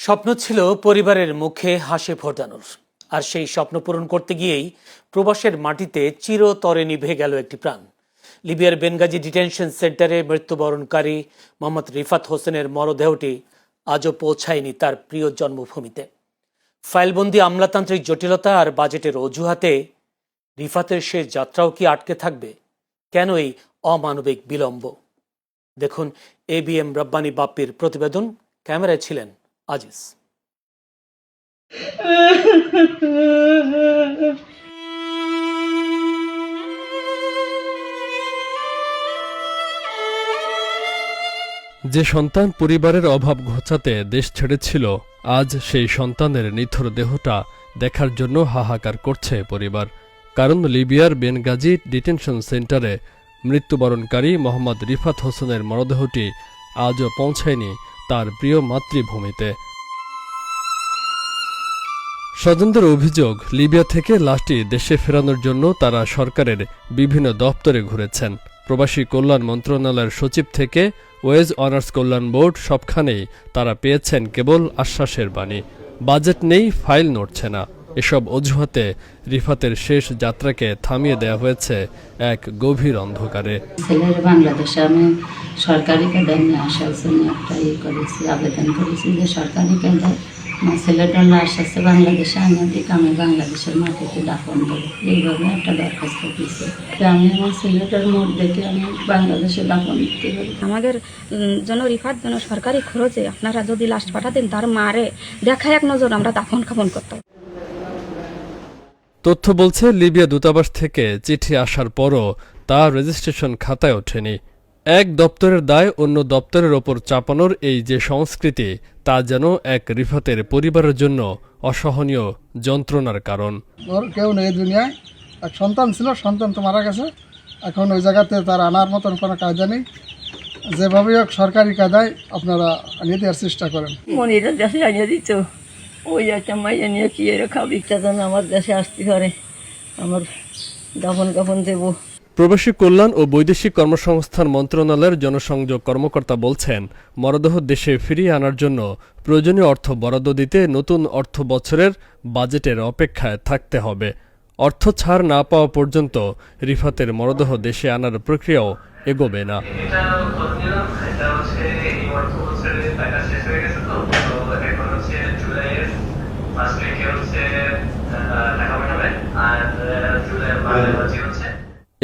স্বপ্ন ছিল পরিবারের মুখে হাসি ফোটানোর, আর সেই স্বপ্ন পূরণ করতে গিয়েই প্রবাসের মাটিতে চিরতরে নিভে গেল একটি প্রাণ। লিবিয়ার বেনগাজি ডিটেনশন সেন্টারে মৃত্যুবরণকারী মোহাম্মদ রিফাত হোসেনের মরদেহটি আজও পৌঁছায়নি তার প্রিয় জন্মভূমিতে। ফাইলবন্দি আমলাতান্ত্রিক জটিলতা আর বাজেটের অজুহাতে রিফাতের শেষ যাত্রাও কি আটকে থাকবে? কেন এই অমানবিক বিলম্ব? দেখুন ABM রব্বানী বাপ্পির প্রতিবেদন। ক্যামেরায় ছিলেন আজিজ। যে সন্তান পরিবারের অভাব ঘোচাতে দেশ ছেড়েছিল, আজ সেই সন্তানের নিথর দেহটা দেখার জন্য হাহাকার করছে পরিবার। কারণ লিবিয়ার বেনগাজি ডিটেনশন সেন্টারে মৃত্যুবরণকারী মোহাম্মদ রিফাত হোসেনের মরদেহটি আজও পৌঁছায়নি তার প্রিয় মাতৃভূমিতে। স্বজনদের অভিযোগ, লিবিয়া থেকে লাশটি দেশে ফেরানোর জন্য তারা সরকারের বিভিন্ন দপ্তরে ঘুরেছেন। প্রবাসী কল্যাণ মন্ত্রণালয়ের সচিব থেকে ওয়েজ অনার্স কল্যাণ বোর্ড, সবখানেই তারা পেয়েছেন কেবল আশ্বাসের বাণী। বাজেট নেই, ফাইল নড়ছে না। এসব অজুহাতে রিফাতের শেষ যাত্রাকে থামিয়ে দেওয়া হয়েছে এক গভীর অন্ধকারে। ছেলের বাংলাদেশে আমি সরকারি কায়দায় নিয়ে আসার জন্য একটা করেছি, আবেদন করেছি যে সরকারি কায়দায় আমার ছেলেটা লাশ আছে বাংলাদেশে আনিয়ে দিক, আমি বাংলাদেশের মাটিতে দাফন করি, এইভাবে একটা দরখাস্ত দিয়েছি। আমি আমার ছেলেটার মুখ দেখে আমি বাংলাদেশে দাফন দিতে পারি। আমাদের যেন রিফাত যেন সরকারি খরচে আপনারা যদি লাশ পাঠাতেন, তার মারে দেখা এক নজর আমরা দাফন খাপন করতাম। তথ্য বলছে, লিবিয়া দূতাবাস থেকে চিঠি আসার পরও তা রেজিস্ট্রেশন খাতায় ওঠেনি। এক দপ্তরের দায় অন্য দপ্তরের ওপর চাপানোর এই যে সংস্কৃতি, তা যেন এক রিফাতের পরিবারের জন্য অসহনীয় যন্ত্রণার কারণ। ওর কেউ নেই দুনিয়ায়, এক সন্তান ছিল, সন্তান তো মারা গেছে। এখন ওই জায়গাতে তার আনার মতন কোনো কায়দা নেই। যেভাবে হোক সরকারি কায়দায় আপনারা আনিয়ে দেওয়ার চেষ্টা করেন। মনিরা দেশে আনিয়ে দিত, ওই একটা মাইয়া নিয়ে কি এর খাবি, যেন আমার দেশে আসতে পারে, আমার দাফন কাফন দেবো। প্রবাসী কল্যাণ ও বৈদেশিক কর্মসংস্থান মন্ত্রণালয়ের জনসংযোগ কর্মকর্তা বলছেন, মরদেহ দেশে ফিরিয়ে আনার জন্য প্রয়োজনীয় অর্থ বরাদ্দ দিতে নতুন অর্থ বছরের বাজেটের অপেক্ষায় থাকতে হবে। অর্থ ছাড় না পাওয়া পর্যন্ত রিফাতের মরদেহ দেশে আনার প্রক্রিয়াও এগোবে না।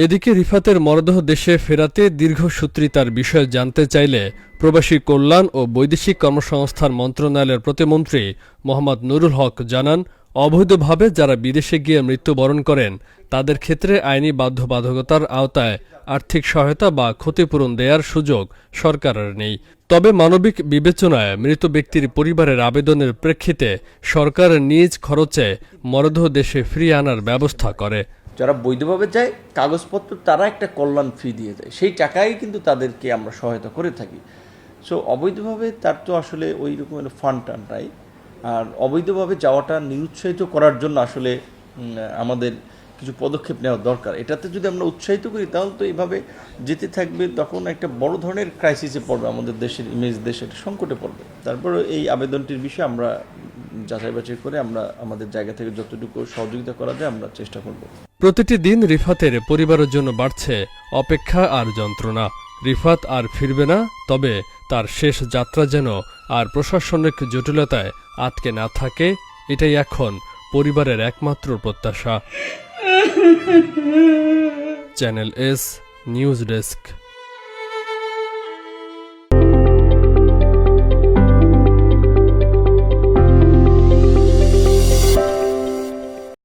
এদিকে রিফাতের মরদেহ দেশে ফেরাতে দীর্ঘসূত্রিতার বিষয়ে জানতে চাইলে প্রবাসী কল্যাণ ও বৈদেশিক কর্মসংস্থান মন্ত্রণালয়ের প্রতিমন্ত্রী মোহাম্মদ নুরুল হক জানান, অবৈধভাবে যারা বিদেশে গিয়ে মৃত্যুবরণ করেন তাদের ক্ষেত্রে আইনি বাধ্যবাধকতার আওতায় আর্থিক সহায়তা বা ক্ষতিপূরণ দেওয়ার সুযোগ সরকারের নেই। তবে মানবিক বিবেচনায় মৃত ব্যক্তির পরিবারের আবেদনের প্রেক্ষিতে সরকার নিজ খরচে মরদেহ দেশে ফিরিয়ে আনার ব্যবস্থা করে। যারা বৈধভাবে যায় কাগজপত্র, তারা একটা কল্যাণ ফি দিয়ে যায়, সেই টাকাই কিন্তু তাদেরকে আমরা সহায়তা করে থাকি। সো অবৈধভাবে তার তো আসলে ওই রকমের ফান্ড টান নাই। আর অবৈধভাবে যাওয়াটা নিরুৎসাহিত করার জন্য আসলে আমাদের কিছু পদক্ষেপ নেওয়া দরকার। এটাতে যদি আমরা উৎসাহিত করি তাহলে তো এইভাবে যেতে থাকবে, তখন একটা বড় ধরনের ক্রাইসিসে পড়বে আমাদের দেশের ইমেজ, দেশের সংকটে পড়বে। তারপরে এই আবেদনটির বিষয়ে আমরা যাচাই বাছাই করে আমরা আমাদের জায়গা থেকে যতটুকু সহযোগিতা করা যায় আমরা চেষ্টা করব। প্রতিটি দিন রিফাতের পরিবারের জন্য বাড়ছে অপেক্ষা আর যন্ত্রণা। রিফাত আর ফিরবে না, তবে তার শেষ যাত্রা যেন আর প্রশাসনিক জটিলতায় আটকে না থাকে, এটাই এখন পরিবারের একমাত্র প্রত্যাশা। Channel S news desk.